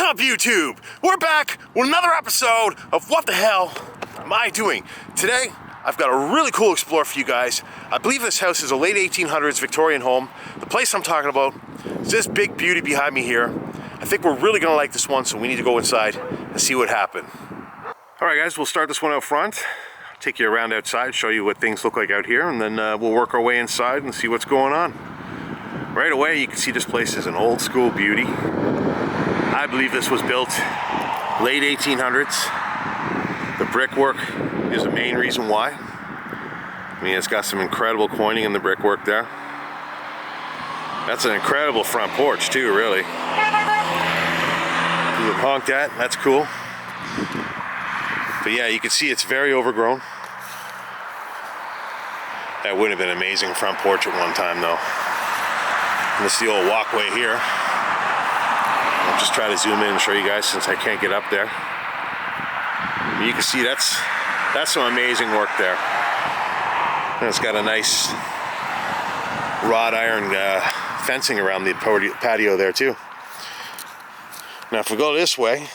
up, YouTube? We're back with another episode of What the Hell Am I Doing? Today, I've got a really cool explore for you guys. I believe this house is a late 1800s Victorian home. The place I'm talking about is this big beauty behind me here. I think we're really gonna like this one, so we need to go inside and see what happened. All right, guys, we'll start this one out front. Take you around outside, show you what things look like out here, and then we'll work our way inside and see what's going on. Right away, you can see this place is an old school beauty. I believe this was built late 1800s. The brickwork is the main reason why. I mean, it's got some incredible coining in the brickwork there. That's an incredible front porch too, really. You can honk that, that's cool. But yeah, you can see it's very overgrown. That would have been an amazing front porch at one time though. And this is the old walkway here. I'll just try to zoom in and show you guys since I can't get up there. You can see that's some amazing work there. And it's got a nice wrought iron fencing around the patio there too. Now if we go this way,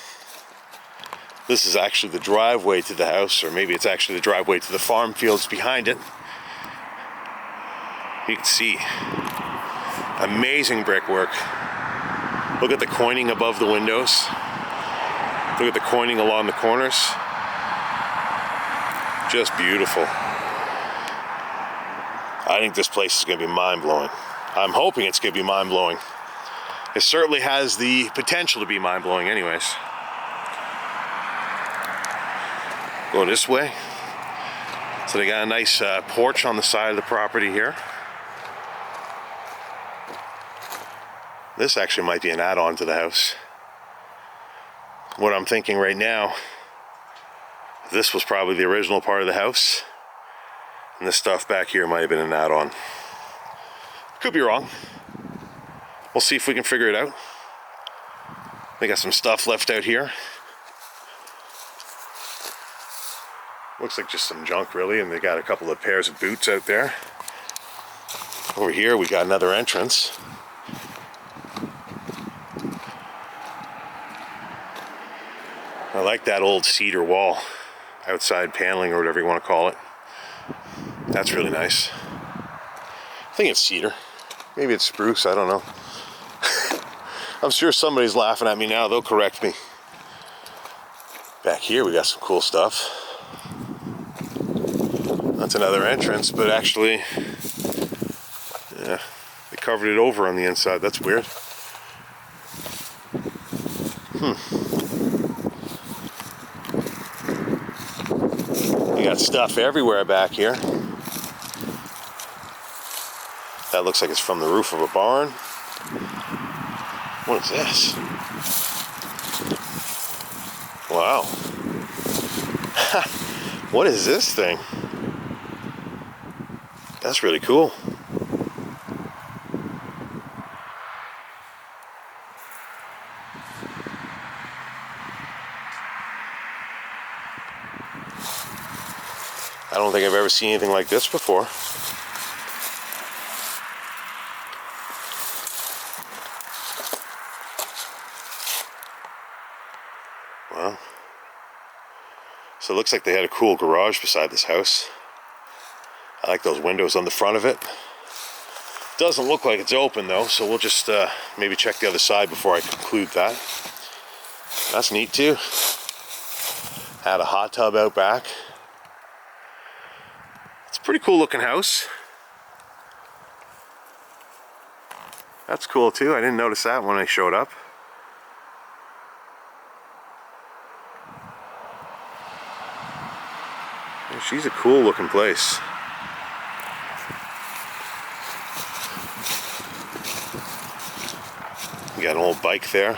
this is actually the driveway to the house, or maybe it's actually the driveway to the farm fields behind it. You can see amazing brickwork. Look at the coining above the windows. Look at the coining along the corners. Just beautiful. I think this place is going to be mind-blowing. I'm hoping it's going to be mind-blowing. It certainly has the potential to be mind-blowing anyways. Go this way. So they got a nice porch on the side of the property here. This actually might be an add-on to the house. What I'm thinking right now, this was probably the original part of the house, and this stuff back here might have been an add-on. Could be wrong. We'll see if we can figure it out. They got some stuff left out here. Looks like just some junk really, and they got a couple of pairs of boots out there. Over here we got another entrance. I like that old cedar wall, outside paneling or whatever you want to call it. That's really nice. I think it's cedar. Maybe it's spruce, I don't know. I'm sure somebody's laughing at me now, they'll correct me. Back here we got some cool stuff. That's another entrance, but actually, yeah, they covered it over on the inside. That's weird. You got stuff everywhere back here. That looks like it's from the roof of a barn. What is this? Wow. What is this thing? That's really cool. I don't think I've ever seen anything like this before. Wow. So it looks like they had a cool garage beside this house. I like those windows on the front of it. Doesn't look like it's open though, so we'll just maybe check the other side before I conclude that. That's neat too. Had a hot tub out back. It's a pretty cool looking house. That's cool too. I didn't notice that when I showed up. She's a cool looking place. You got an old bike there.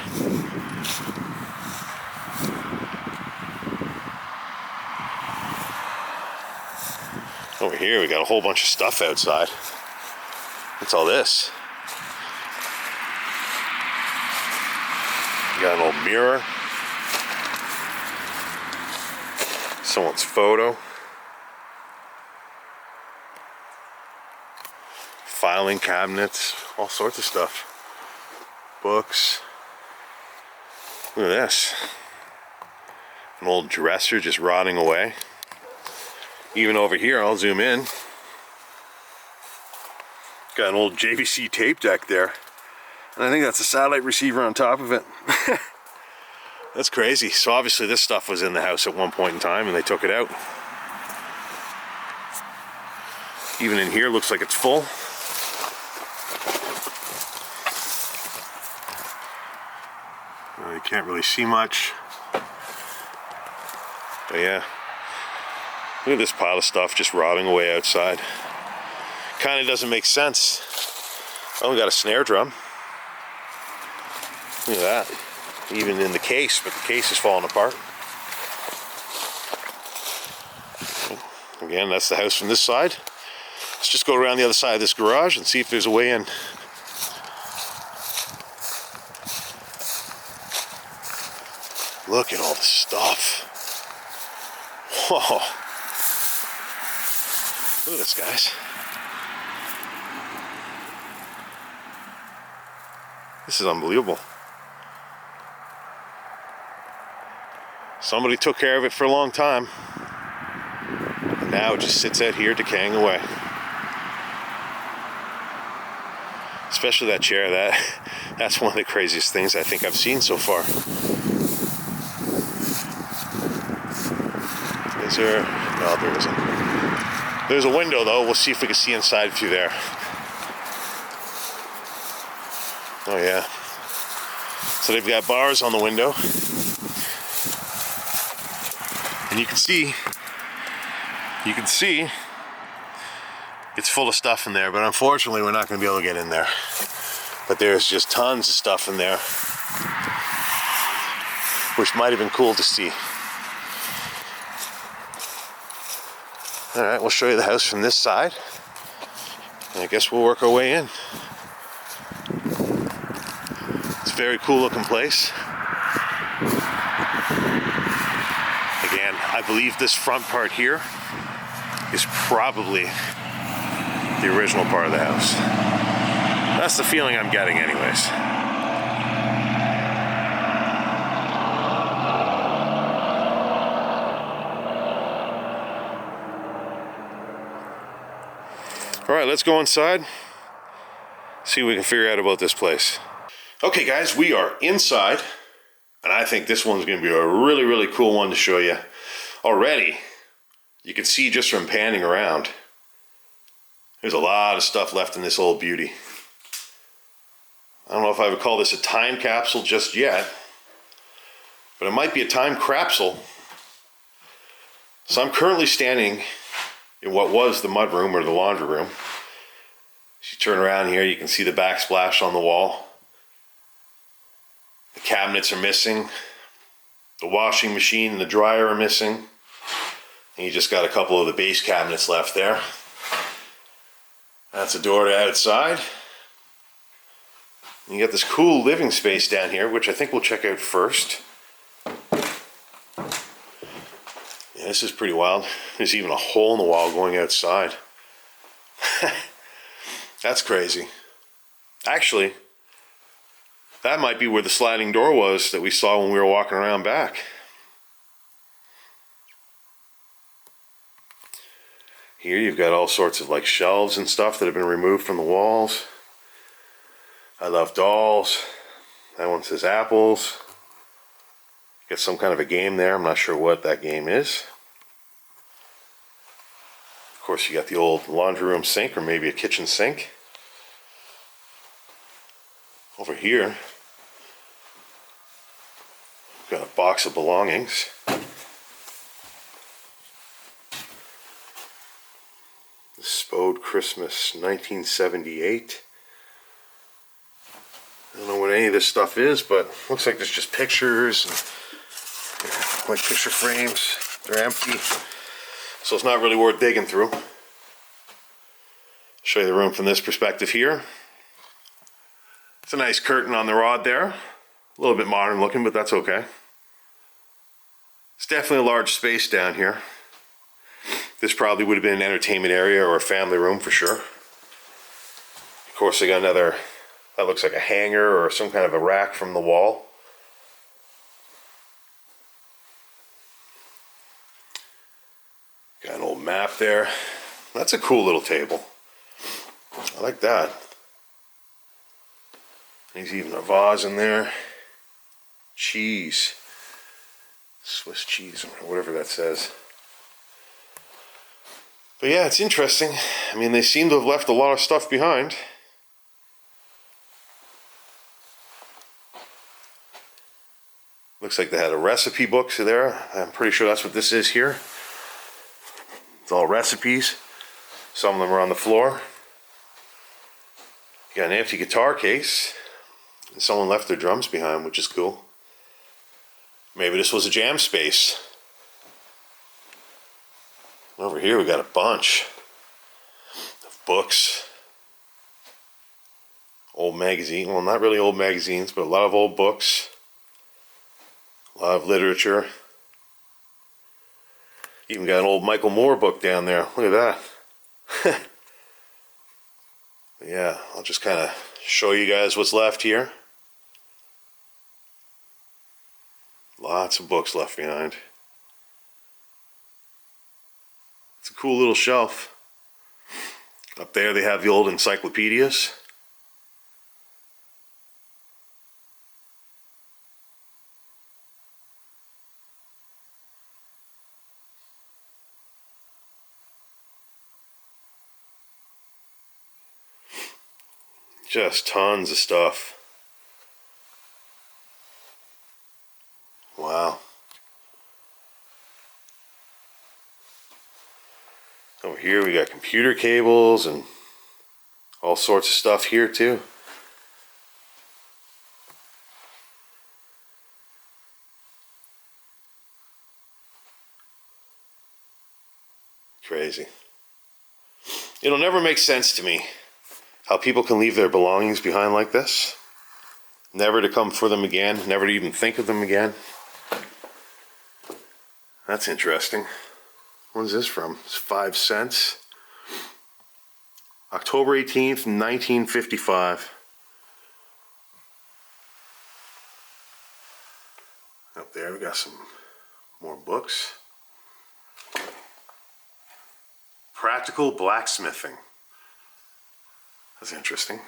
Over here we got a whole bunch of stuff outside. What's all this? You got an old mirror. Someone's photo. Filing cabinets, all sorts of stuff. Books. Look at this. An old dresser just rotting away. Even over here, I'll zoom in. Got an old JVC tape deck there. And I think that's a satellite receiver on top of it. That's crazy. So obviously this stuff was in the house at one point in time and they took it out. Even in here, looks like it's full. You can't really see much. But yeah. Look at this pile of stuff just rotting away outside. Kind of doesn't make sense. I only got a snare drum. Look at that. Even in the case, but the case is falling apart. Again, that's the house from this side. Let's just go around the other side of this garage and see if there's a way in. Look at all the stuff. Whoa. Look at this, guys. This is unbelievable. Somebody took care of it for a long time. And now it just sits out here decaying away. Especially that chair. That's one of the craziest things I think I've seen so far. Is there? No, there isn't. There's a window though. We'll see if we can see inside through there. Oh yeah. So they've got bars on the window. And you can see it's full of stuff in there, but unfortunately we're not going to be able to get in there. But there's just tons of stuff in there, which might have been cool to see. All right, we'll show you the house from this side. And I guess we'll work our way in. It's a very cool looking place. Again, I believe this front part here is probably the original part of the house. That's the feeling I'm getting anyways. All right, let's go inside, see what we can figure out about this place. Okay guys, we are inside, and I think this one's gonna be a really, really cool one to show you. Already, you can see just from panning around, there's a lot of stuff left in this old beauty. I don't know if I would call this a time capsule just yet, but it might be a time crapsule. So I'm currently standing in what was the mudroom or the laundry room. As you turn around here, you can see the backsplash on the wall. The cabinets are missing. The washing machine and the dryer are missing. And you just got a couple of the base cabinets left there. That's a door to outside. And you got this cool living space down here, which I think we'll check out first. Yeah, this is pretty wild. There's even a hole in the wall going outside. That's crazy. Actually, that might be where the sliding door was that we saw when we were walking around back. Here you've got all sorts of like shelves and stuff that have been removed from the walls. I love dolls. That one says apples. Got some kind of a game there. I'm not sure what that game is. Of course you got the old laundry room sink, or maybe a kitchen sink. Over here, we've got a box of belongings. The Spode Christmas 1978. I don't know what any of this stuff is, but looks like there's just pictures and like picture frames. They're empty, so it's not really worth digging through. Show you the room from this perspective here. It's a nice curtain on the rod there. A little bit modern looking, but that's okay. It's definitely a large space down here. This probably would have been an entertainment area or a family room for sure. Of course, they got another, that looks like a hanger or some kind of a rack from the wall. Got an old map there. That's a cool little table. I like that. There's even a vase in there. Cheese. Swiss cheese, or whatever that says. But yeah, it's interesting. I mean, they seem to have left a lot of stuff behind. Looks like they had a recipe book there. I'm pretty sure that's what this is here. It's all recipes. Some of them are on the floor. You got an empty guitar case. And someone left their drums behind, which is cool. Maybe this was a jam space. Over here we got a bunch of books. Old magazine. Well, not really old magazines, but a lot of old books. A lot of literature. Even got an old Michael Moore book down there. Look at that. Yeah, I'll just kind of show you guys what's left here. Lots of books left behind. It's a cool little shelf. Up there they have the old encyclopedias. Just tons of stuff. Wow. Over here we got computer cables and all sorts of stuff here too. Crazy. It'll never make sense to me how people can leave their belongings behind like this. Never to come for them again, never to even think of them again. That's interesting. When's this from? It's 5 cents. October 18th, 1955. Up there we got some more books. Practical blacksmithing. That's interesting.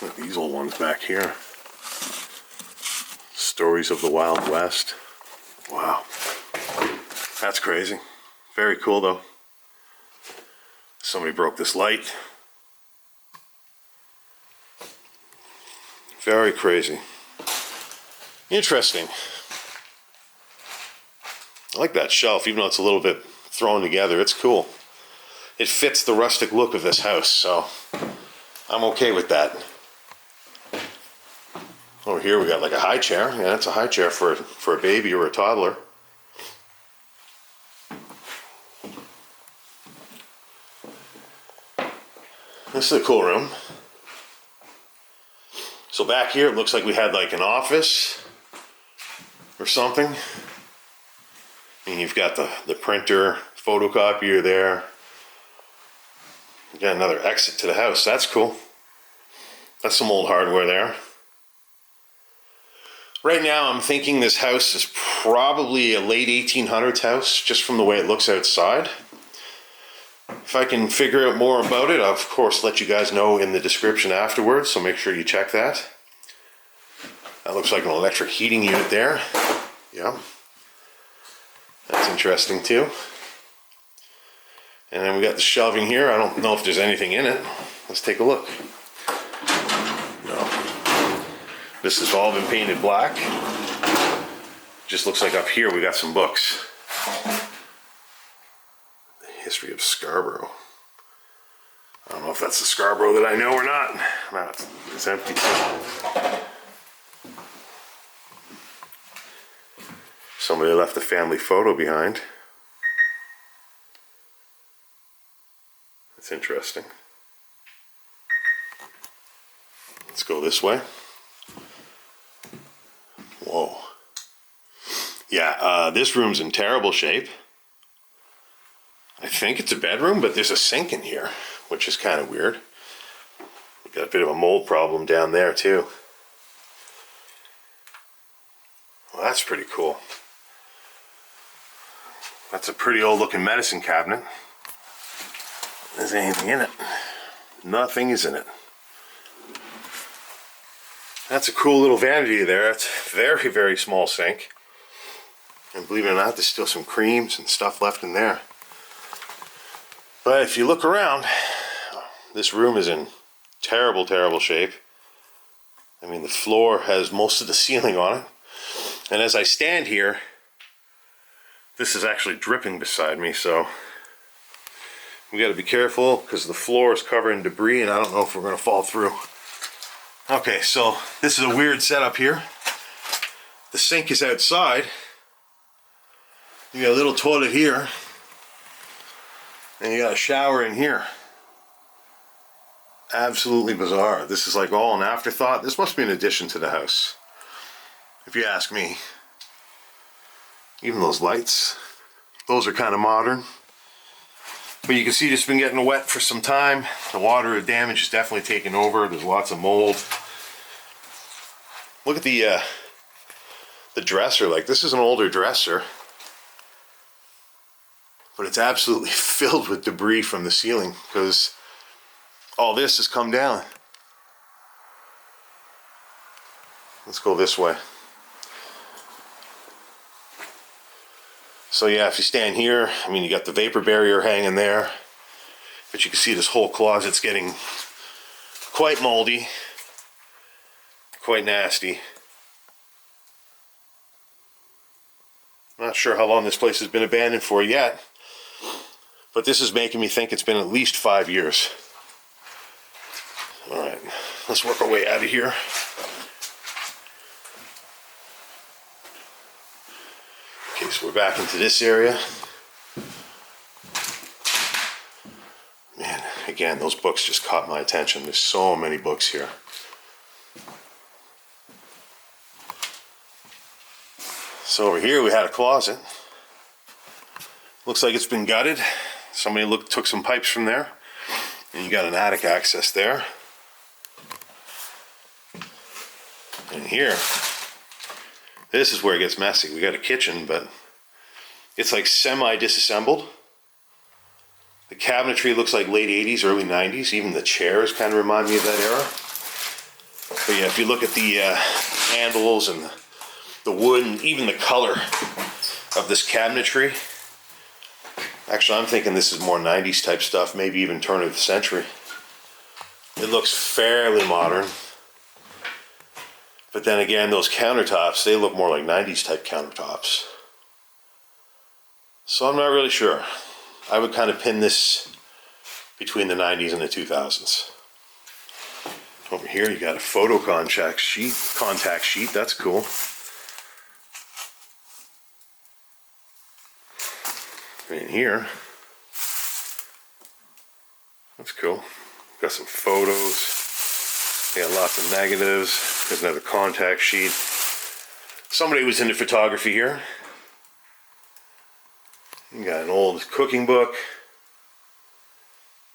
Look at these old ones back here. Stories of the Wild West. Wow. That's crazy. Very cool though. Somebody broke this light. Very crazy. Interesting. I like that shelf, even though it's a little bit thrown together. It's cool. It fits the rustic look of this house, so I'm okay with that. Over here we got like a high chair. Yeah, it's a high chair for a baby or a toddler. This is a cool room. So back here it looks like we had like an office or something. And you've got the printer, photocopier there. You got another exit to the house. That's cool. That's some old hardware there. Right now I'm thinking this house is probably a late 1800s house, just from the way it looks outside. If I can figure out more about it, I'll of course let you guys know in the description afterwards, so make sure you check that. That looks like an electric heating unit there. Yeah. That's interesting too. And then we got the shelving here. I don't know if there's anything in it. Let's take a look. No. This has all been painted black. Just looks like up here we got some books. The history of Scarborough. I don't know if that's the Scarborough that I know or not. No, it's empty. Somebody left a family photo behind. That's interesting. Let's go this way. Whoa. Yeah, this room's in terrible shape. I think it's a bedroom, but there's a sink in here, which is kind of weird. We got a bit of a mold problem down there too. Well, that's pretty cool. That's a pretty old looking medicine cabinet. Is anything in it? Nothing is in it. That's a cool little vanity there. It's a very, very small sink. And believe it or not, there's still some creams and stuff left in there. But if you look around, this room is in terrible, terrible shape. I mean, the floor has most of the ceiling on it. And as I stand here, this is actually dripping beside me, so we got to be careful because the floor is covered in debris and I don't know if we're going to fall through. Okay, so this is a weird setup here. The sink is outside. You got a little toilet here. And you got a shower in here. Absolutely bizarre. This is like all an afterthought. This must be an addition to the house, if you ask me. Even those lights, those are kind of modern. But you can see it's been getting wet for some time. The water damage is definitely taken over. There's lots of mold. Look at the dresser. Like, this is an older dresser, but it's absolutely filled with debris from the ceiling because all this has come down. Let's go this way. So yeah, if you stand here, I mean, you got the vapor barrier hanging there, but you can see this whole closet's getting quite moldy, quite nasty. Not sure how long this place has been abandoned for yet, but this is making me think it's been at least 5 years. All right, let's work our way out of here. Okay, so we're back into this area. Man, again, those books just caught my attention. There's so many books here. So over here we had a closet. Looks like it's been gutted. Somebody took some pipes from there. And you got an attic access there. And here, this is where it gets messy. We got a kitchen, but it's like semi-disassembled. The cabinetry looks like late 80s, early 90s. Even the chairs kind of remind me of that era. But yeah, if you look at the handles and the wood and even the color of this cabinetry, actually I'm thinking this is more 90s type stuff, maybe even turn of the century. It looks fairly modern. But then again, those countertops, they look more like 90s type countertops. So I'm not really sure. I would kind of pin this between the 90s and the 2000s. Over here you got a photo contact sheet. That's cool. In here, that's cool. Got some photos. They got lots of negatives. There's another contact sheet. Somebody was into photography here. You got an old cooking book.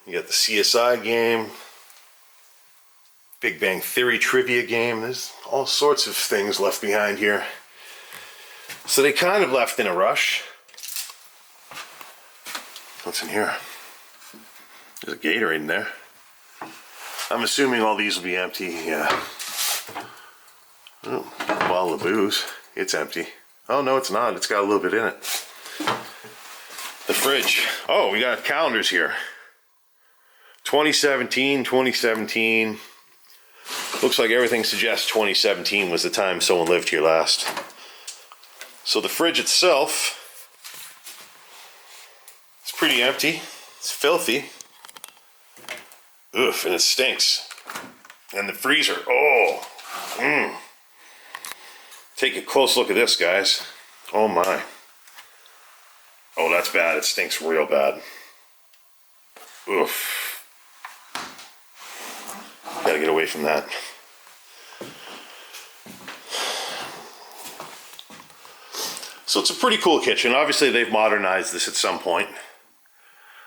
You got the CSI game. Big Bang Theory trivia game. There's all sorts of things left behind here. So they kind of left in a rush. What's in here? There's a Gatorade in there. I'm assuming all these will be empty. Yeah. Oh, bottle of booze. It's empty. Oh, no, it's not. It's got a little bit in it. The fridge. Oh, we got calendars here. 2017, 2017. Looks like everything suggests 2017 was the time someone lived here last. So the fridge itself, it's pretty empty. It's filthy. Oof, and it stinks. And the freezer, Take a close look at this, guys. Oh my. Oh, that's bad. It stinks real bad. Oof. Gotta get away from that. So it's a pretty cool kitchen. Obviously, they've modernized this at some point.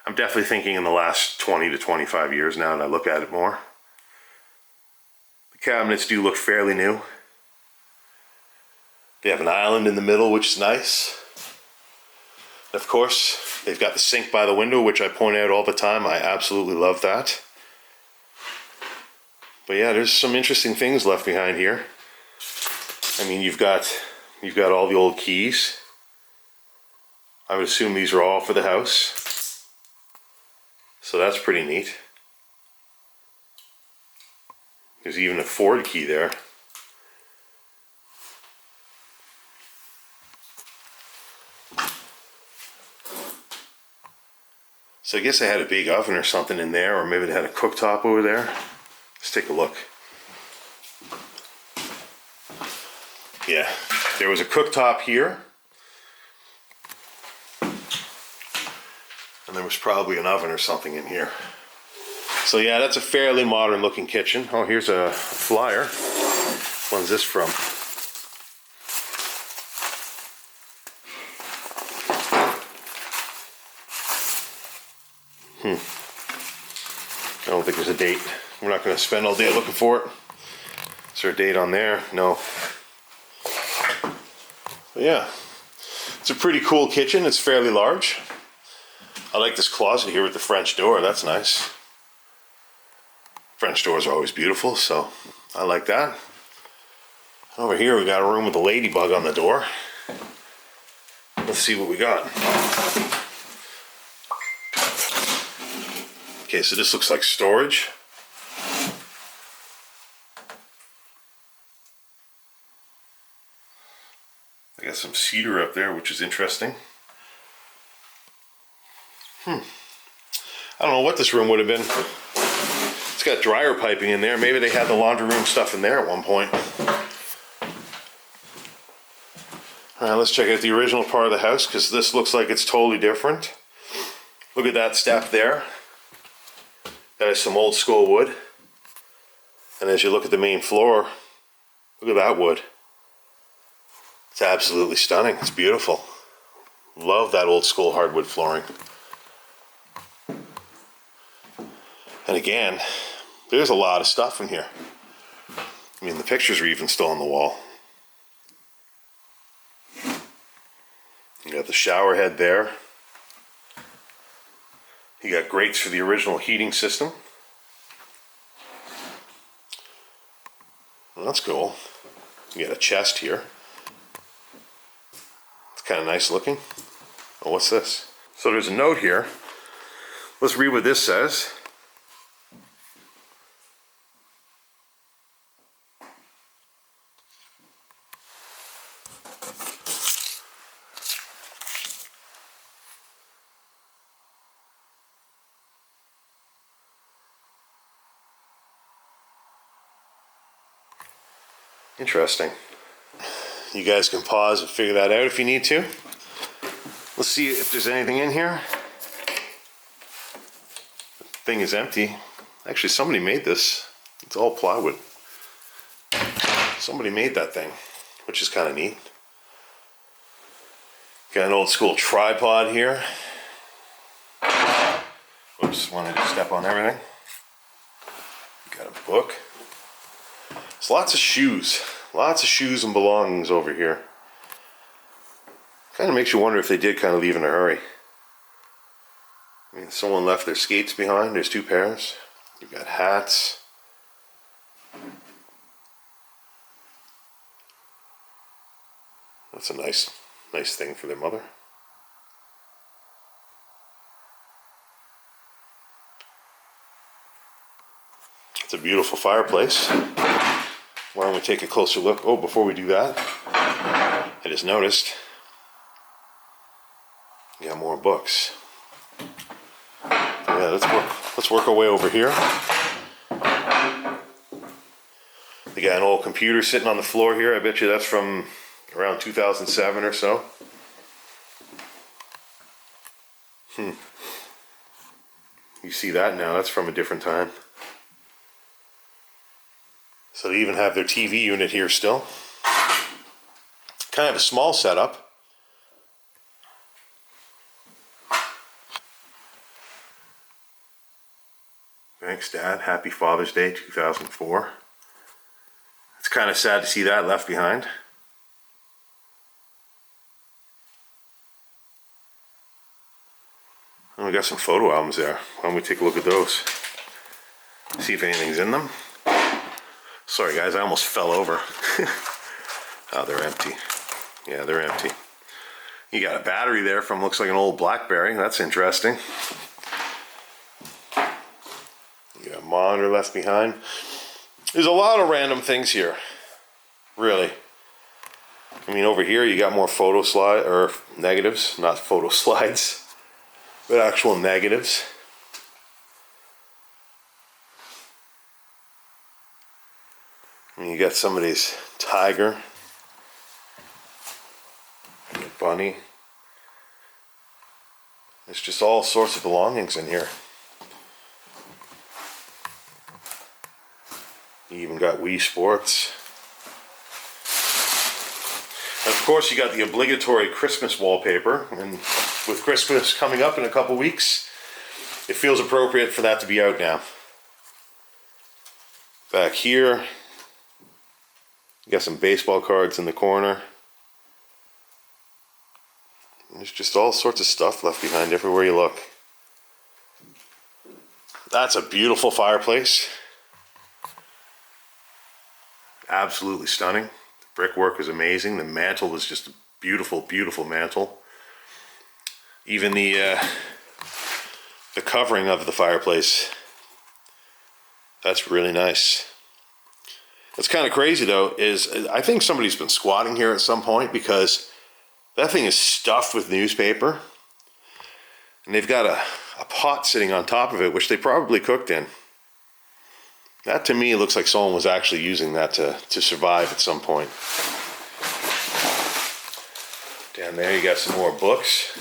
I'm definitely thinking in the last 20 to 25 years now that I look at it more. The cabinets do look fairly new. They have an island in the middle, which is nice. Of course, they've got the sink by the window, which I point out all the time. I absolutely love that. But yeah, there's some interesting things left behind here. I mean, you've got all the old keys. I would assume these are all for the house. So that's pretty neat. There's even a Ford key there. So I guess they had a big oven or something in there, or maybe they had a cooktop over there. Let's take a look. Yeah, there was a cooktop here. And there was probably an oven or something in here. So yeah, that's a fairly modern looking kitchen. Oh, here's a flyer. When's this from? I don't think there's a date. We're not going to spend all day looking for it. Is there a date on there? No. But yeah, it's a pretty cool kitchen. It's fairly large. I like this closet here with the French door. That's nice. French doors are always beautiful, so I like that. Over here we got a room with a ladybug on the door. Let's see what we got. Okay, so this looks like storage. I got some cedar up there, which is interesting. I don't know what this room would have been. It's got dryer piping in there. Maybe they had the laundry room stuff in there at one point. All right, let's check out the original part of the house, because this looks like it's totally different. Look at that step there. That is some old school wood. And as you look at the main floor, look at that wood. It's absolutely stunning. It's beautiful. Love that old school hardwood flooring. And again, there's a lot of stuff in here. I mean, the pictures are even still on the wall. You got the shower head there. You got grates for the original heating system. Well, that's cool. You got a chest here. It's kind of nice looking. Oh, what's this? So there's a note here. Let's read what this says. Interesting. You guys can pause and figure that out if you need to. Let's see if there's anything in here. The thing is empty. Actually, somebody made this. It's all plywood. Somebody made that thing, which is kind of neat. Got an old school tripod here. Oops, wanted to step on everything. Got a book. There's lots of shoes. Lots of shoes and belongings over here. Kind of makes you wonder if they did kind of leave in a hurry. I mean, someone left their skates behind. There's 2 pairs. You've got hats. That's a nice thing for their mother. It's a beautiful fireplace. Why don't we take a closer look? Oh, before we do that, I just noticed we got more books. So yeah, let's work our way over here. They got an old computer sitting on the floor here. I bet you that's from around 2007 or so. You see that now, that's from a different time. So they even have their TV unit here still. Kind of a small setup. Thanks, Dad. Happy Father's Day 2004. It's kind of sad to see that left behind. Oh, we got some photo albums there. Why don't we take a look at those? See if anything's in them. Sorry guys, I almost fell over. Oh, they're empty. Yeah, they're empty. You got a battery there from, looks like an old BlackBerry. That's interesting. You got a monitor left behind. There's a lot of random things here. Really. I mean, over here you got more photo slide or negatives, not photo slides, but actual negatives. And you got somebody's tiger, bunny. There's just all sorts of belongings in here. You even got Wii Sports. And of course you got the obligatory Christmas wallpaper, and with Christmas coming up in a couple weeks, it feels appropriate for that to be out now. Back here, you got some baseball cards in the corner. There's just all sorts of stuff left behind everywhere you look. That's a beautiful fireplace. Absolutely stunning. The brickwork was amazing. The mantle was just a beautiful, beautiful mantle. Even the covering of the fireplace, that's really nice. What's kind of crazy though is I think somebody's been squatting here at some point, because that thing is stuffed with newspaper, and they've got a pot sitting on top of it, which they probably cooked in. That to me looks like someone was actually using that to survive at some point. Down there you got some more books.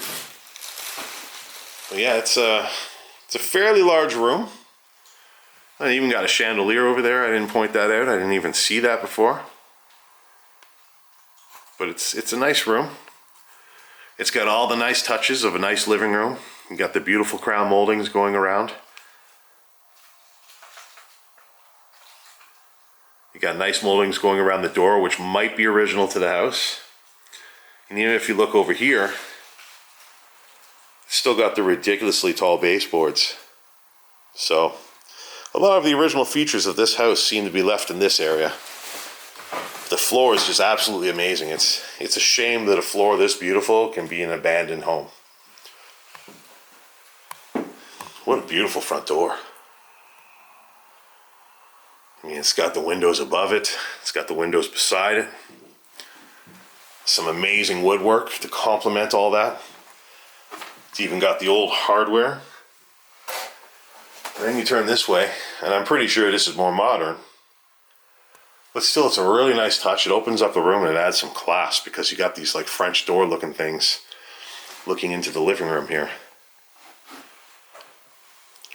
But yeah, it's a fairly large room. I even got a chandelier over there. I didn't point that out. I didn't even see that before. But it's a nice room. It's got all the nice touches of a nice living room. You got the beautiful crown moldings going around. You got nice moldings going around the door, which might be original to the house. And even if you look over here, it's still got the ridiculously tall baseboards. So a lot of the original features of this house seem to be left in this area. The floor is just absolutely amazing. It's a shame that a floor this beautiful can be an abandoned home. What a beautiful front door. I mean, it's got the windows above it. It's got the windows beside it. Some amazing woodwork to complement all that. It's even got the old hardware. And then you turn this way, and I'm pretty sure this is more modern. But still, it's a really nice touch. It opens up the room and it adds some class, because you got these like French door looking things looking into the living room here.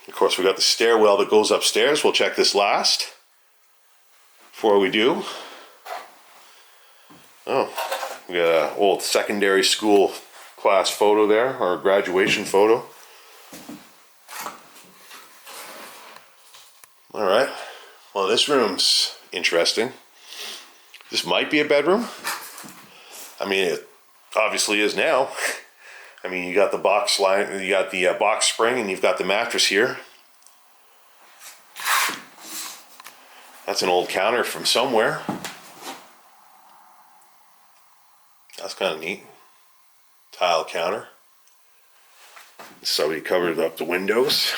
Of course, we got the stairwell that goes upstairs. We'll check this last. Before we do, oh, we got an old secondary school class photo there, or graduation photo. All right, well, this room's interesting. This might be a bedroom. I mean, it obviously is now. I mean, you got the box line, you got the box spring, and you've got the mattress here. That's an old counter from somewhere. That's kind of neat. Tile counter. Somebody covered up the windows.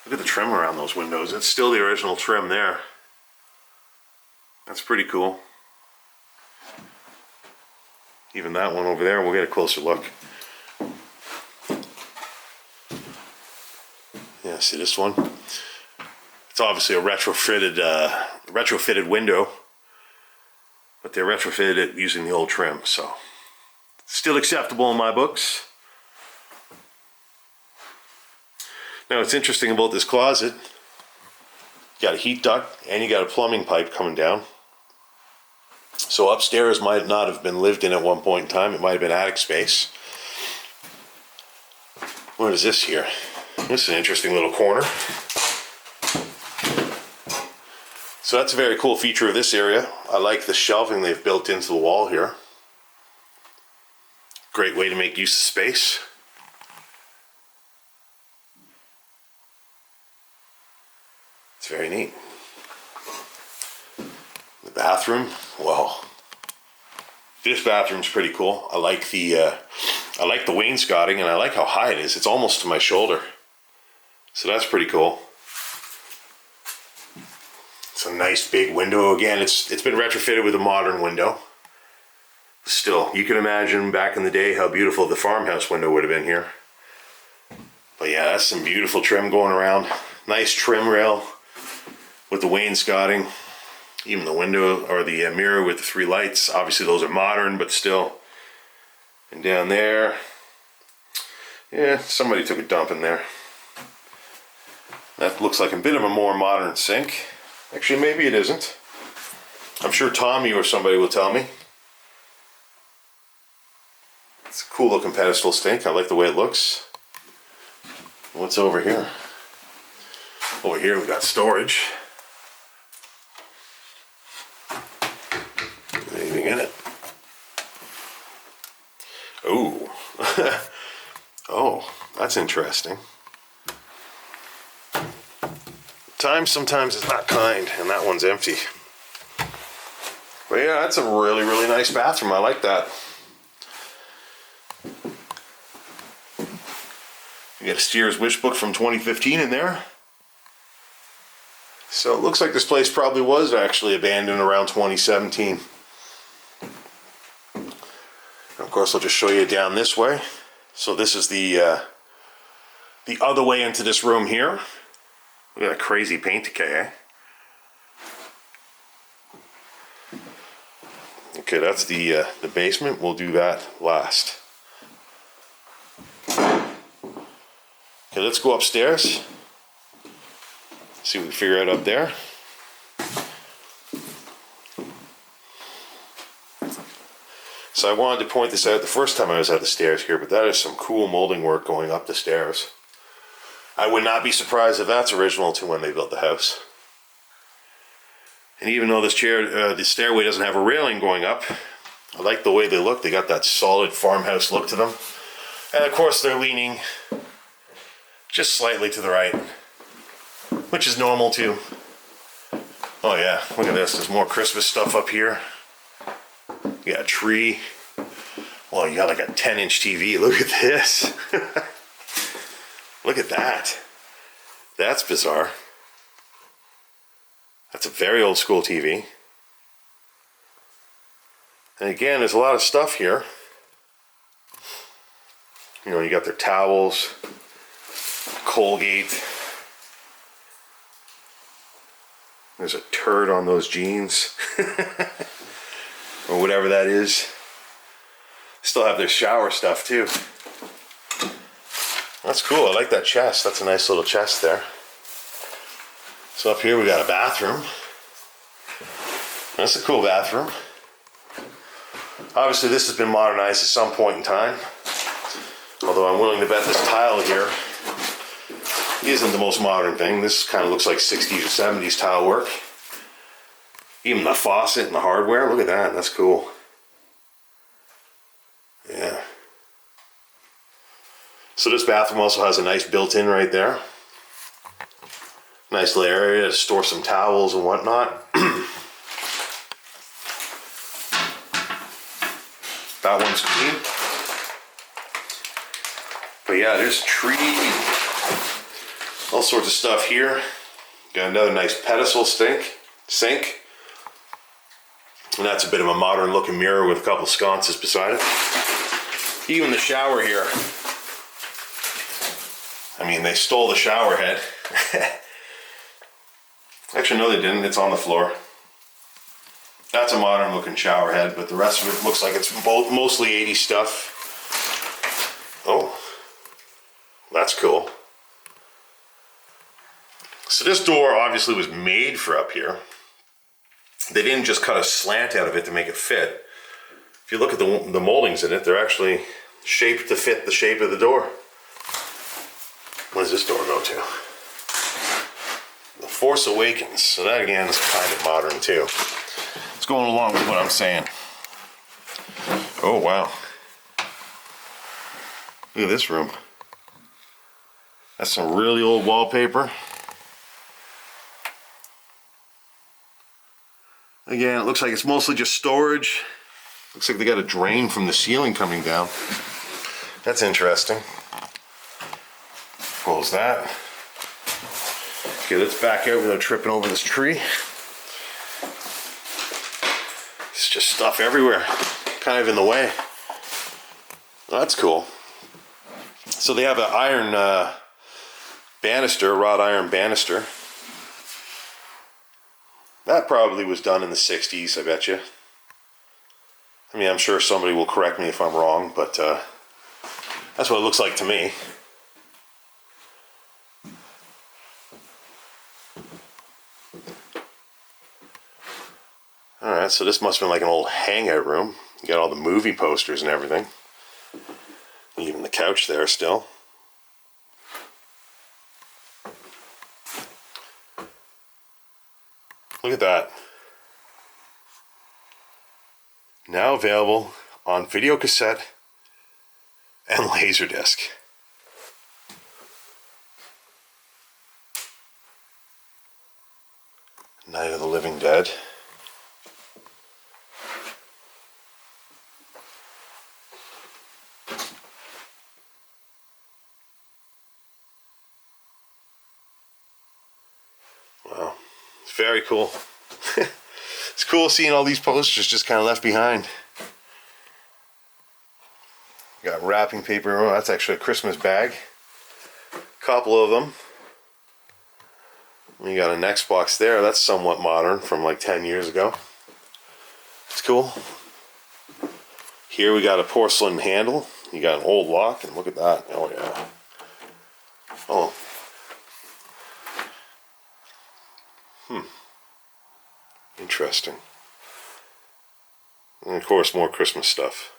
Look at the trim around those windows. It's still the original trim there. That's pretty cool. Even that one over there, we'll get a closer look. Yeah, see this one? It's obviously a retrofitted window, but they retrofitted it using the old trim, so still acceptable in my books. Now, what's interesting about this closet, you got a heat duct and you got a plumbing pipe coming down. So upstairs might not have been lived in at one point in time. It might have been attic space. What is this here? This is an interesting little corner. So that's a very cool feature of this area. I like the shelving they've built into the wall here. Great way to make use of space. very neat. The bathroom, well, this bathroom's pretty cool. I like the wainscoting, and I like how high it is. It's almost to my shoulder, so that's pretty cool. It's a nice big window. Again, it's been retrofitted with a modern window. Still, you can imagine back in the day how beautiful the farmhouse window would have been here. But yeah, that's some beautiful trim going around. Nice trim rail with the wainscoting. Even the window or the mirror with the 3 lights. Obviously those are modern, but still. And down there, yeah, somebody took a dump in there. That looks like a bit of a more modern sink. Actually, maybe it isn't. I'm sure Tommy or somebody will tell me. It's a cool looking pedestal sink. I like the way it looks. What's over here? Over here we got storage. Anything in it? Ooh. Oh, that's interesting. Time sometimes is not kind, and that one's empty. But yeah, that's a really, really nice bathroom. I like that. You got a Steers Wish book from 2015 in there. So it looks like this place probably was actually abandoned around 2017. And of course, I'll just show you down this way. So this is the other way into this room here. Look at that crazy paint decay, eh? Okay, that's the basement. We'll do that last. Okay, let's go upstairs. See what we can figure out up there. So I wanted to point this out the first time I was at the stairs here, but that is some cool molding work going up the stairs. I would not be surprised if that's original to when they built the house. And even though this stairway doesn't have a railing going up, I like the way they look. They got that solid farmhouse look to them. And of course they're leaning just slightly to the right, which is normal too. Oh yeah, look at this. There's more Christmas stuff up here. You got a tree. Well, you got like a 10-inch TV. Look at this. Look at that. That's bizarre. That's a very old school TV. And again, there's a lot of stuff here. You know, you got their towels, Colgate. There's a turd on those jeans. Or whatever that is. Still have their shower stuff too. That's cool. I like that chest. That's a nice little chest there. So up here we got a bathroom. That's a cool bathroom. Obviously this has been modernized at some point in time. Although I'm willing to bet this tile here isn't the most modern thing. This kind of looks like 60s or 70s tile work. Even the faucet and the hardware. Look at that. That's cool. Yeah. So this bathroom also has a nice built-in right there. Nice little area to store some towels and whatnot. That one's clean. But yeah, there's trees. All sorts of stuff here. Got another nice pedestal sink. And that's a bit of a modern looking mirror with a couple sconces beside it. Even the shower here. I mean, they stole the shower head. Actually, no, they didn't. It's on the floor. That's a modern looking shower head, but the rest of it looks like it's mostly 80s stuff. Oh, that's cool. So this door obviously was made for up here. They didn't just cut a slant out of it to make it fit. If you look at the moldings in it, they're actually shaped to fit the shape of the door. Where does this door go to? The Force Awakens. So that again is kind of modern too. It's going along with what I'm saying. Oh wow. Look at this room. That's some really old wallpaper. Again, it looks like it's mostly just storage. Looks like they got a drain from the ceiling coming down. That's interesting. Close that. Okay, let's back out without tripping over this tree. It's just stuff everywhere, kind of in the way. Well, that's cool. So they have an iron banister, wrought iron banister. That probably was done in the 60s, I bet you. I mean, I'm sure somebody will correct me if I'm wrong, but that's what it looks like to me. Alright, so this must have been like an old hangout room. You got all the movie posters and everything. Even the couch there still. Look at that. Now available on video cassette and Laserdisc. Night of the Living Dead. Wow, it's very cool. It's cool seeing all these posters just kind of left behind. Got wrapping paper. Oh, that's actually a Christmas bag. Couple of them. You got an Xbox there. That's somewhat modern from like 10 years ago. It's cool. Here we got a porcelain handle. You got an old lock, and look at that. Oh yeah. Oh. Interesting. And of course, more Christmas stuff.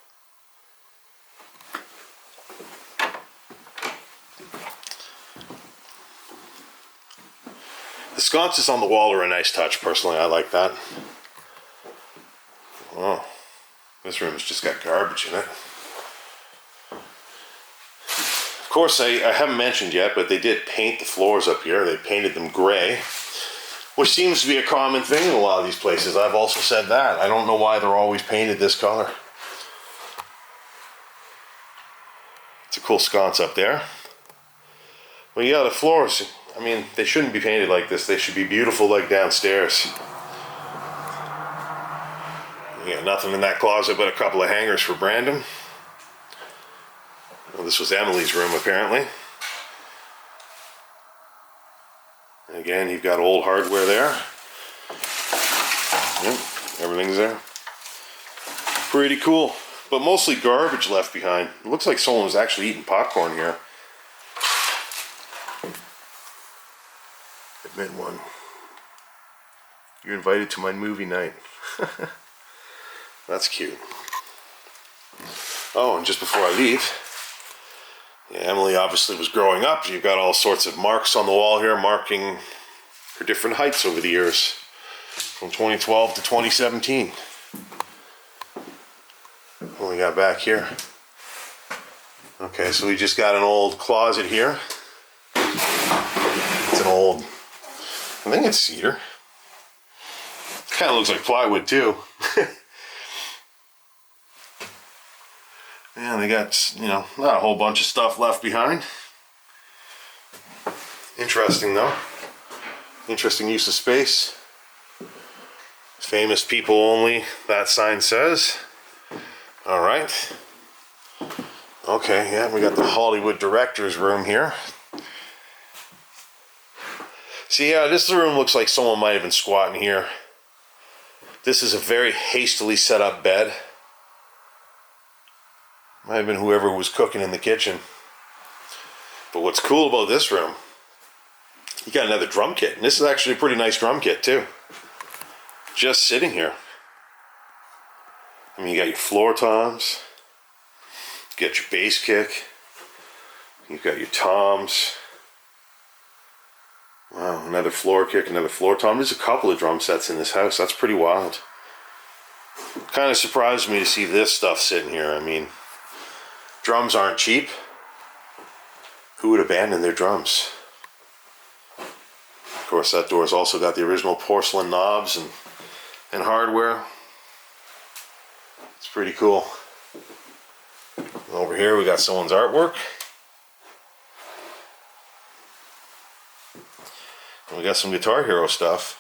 The sconces on the wall are a nice touch, personally. I like that. Oh, this room's just got garbage in it. Of course, I haven't mentioned yet, but they did paint the floors up here. They painted them gray, which seems to be a common thing in a lot of these places. I've also said that. I don't know why they're always painted this color. It's a cool sconce up there. Well, yeah, the floors, I mean, they shouldn't be painted like this. They should be beautiful like downstairs. You got nothing in that closet but a couple of hangers for Brandon. Well, this was Emily's room, apparently. And again, you've got old hardware there. Yep, everything's there. Pretty cool. But mostly garbage left behind. It looks like someone was actually eating popcorn here. Admit one. You're invited to my movie night. That's cute. Oh, and just before I leave, yeah, Emily obviously was growing up. You've got all sorts of marks on the wall here marking her different heights over the years from 2012 to 2017. What we got back here? Okay, so we just got an old closet here. It's an old, I think it's cedar. Kind of looks like plywood too. Yeah, they got, you know, not a whole bunch of stuff left behind. Interesting though. Interesting use of space. Famous people only, that sign says. Alright. Okay, yeah, we got the Hollywood director's room here. See, yeah, this room looks like someone might have been squatting here. This is a very hastily set up bed. Might have been whoever was cooking in the kitchen. But what's cool about this room, you got another drum kit. And this is actually a pretty nice drum kit too. Just sitting here. I mean, you got your floor toms. You got your bass kick. You've got your toms. Wow, another floor kick, another floor tom. There's a couple of drum sets in this house. That's pretty wild. Kind of surprised me to see this stuff sitting here. I mean, drums aren't cheap. Who would abandon their drums? Of course, that door's also got the original porcelain knobs and and hardware. It's pretty cool. And over here we got someone's artwork. And we got some Guitar Hero stuff.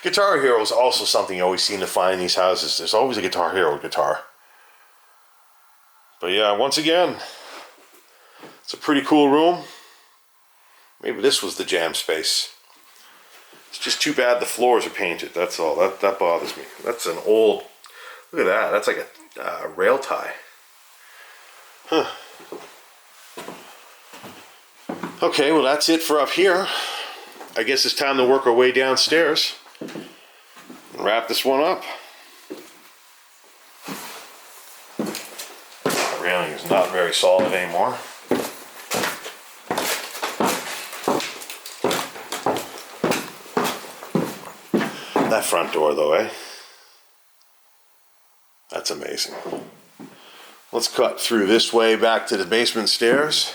Guitar Hero is also something you always seem to find in these houses. There's always a Guitar Hero guitar. But yeah, once again, it's a pretty cool room. Maybe this was the jam space. It's just too bad the floors are painted. That's all. That bothers me. That's an old... Look at that. That's like a rail tie. Huh. Okay, well that's it for up here. I guess it's time to work our way downstairs and wrap this one up. The railing is not very solid anymore. That front door though, eh? That's amazing. Let's cut through this way back to the basement stairs.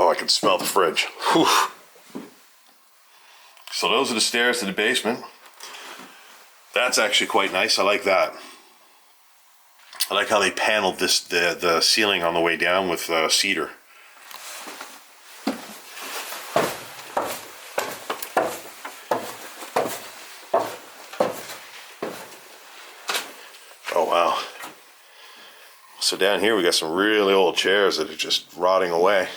Oh, I can smell the fridge. Whew. So those are the stairs to the basement. That's actually quite nice. I like that. I like how they paneled this the ceiling on the way down with cedar. Oh wow. So down here we got some really old chairs that are just rotting away.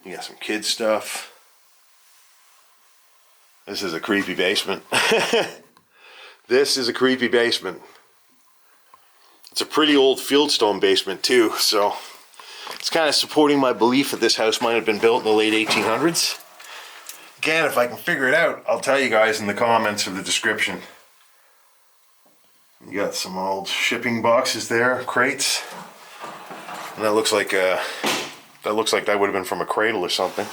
You got some kid stuff. This is a creepy basement. This is a creepy basement. It's a pretty old fieldstone basement too, so it's kind of supporting my belief that this house might have been built in the late 1800s. Again, if I can figure it out, I'll tell you guys in the comments or the description. You got some old shipping boxes there, crates. And that looks like that would have been from a cradle or something.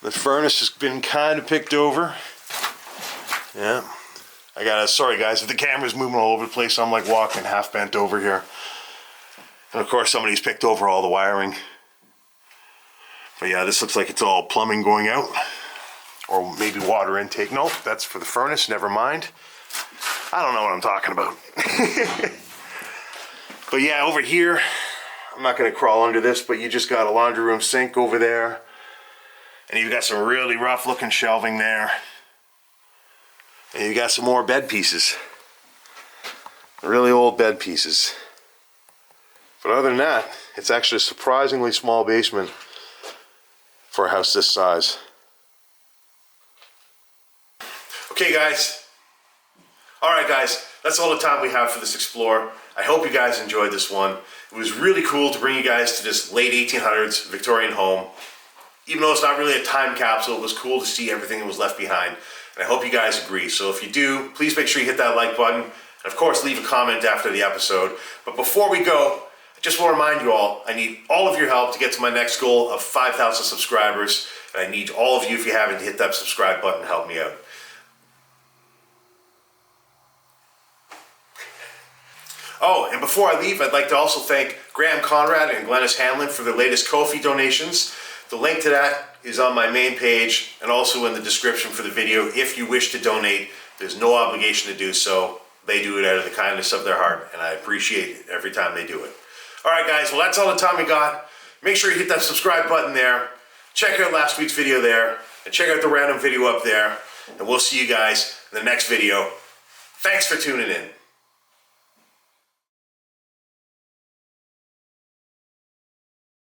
The furnace has been kind of picked over. Yeah. Sorry guys, if the camera's moving all over the place, I'm like walking half bent over here. And of course somebody's picked over all the wiring. But yeah, this looks like it's all plumbing going out. Or maybe water intake. Nope, that's for the furnace, never mind. I don't know what I'm talking about. But yeah, over here, I'm not gonna crawl under this, but you just got a laundry room sink over there. And you've got some really rough looking shelving there. And you got some more bed pieces. Really old bed pieces. But other than that, it's actually a surprisingly small basement for a house this size. Okay guys. Alright guys, that's all the time we have for this explore. I hope you guys enjoyed this one. It was really cool to bring you guys to this late 1800s Victorian home. Even though it's not really a time capsule, it was cool to see everything that was left behind. And I hope you guys agree. So if you do, please make sure you hit that like button. And of course, leave a comment after the episode. But before we go, I just want to remind you all, I need all of your help to get to my next goal of 5,000 subscribers. And I need all of you, if you haven't, to hit that subscribe button and help me out. Oh, and before I leave, I'd like to also thank Graham Conrad and Glennis Hanlon for their latest Ko-fi donations. The link to that is on my main page and also in the description for the video. If you wish to donate, there's no obligation to do so. They do it out of the kindness of their heart, and I appreciate it every time they do it. Alright guys, well that's all the time we got. Make sure you hit that subscribe button there. Check out last week's video there. And check out the random video up there. And we'll see you guys in the next video. Thanks for tuning in.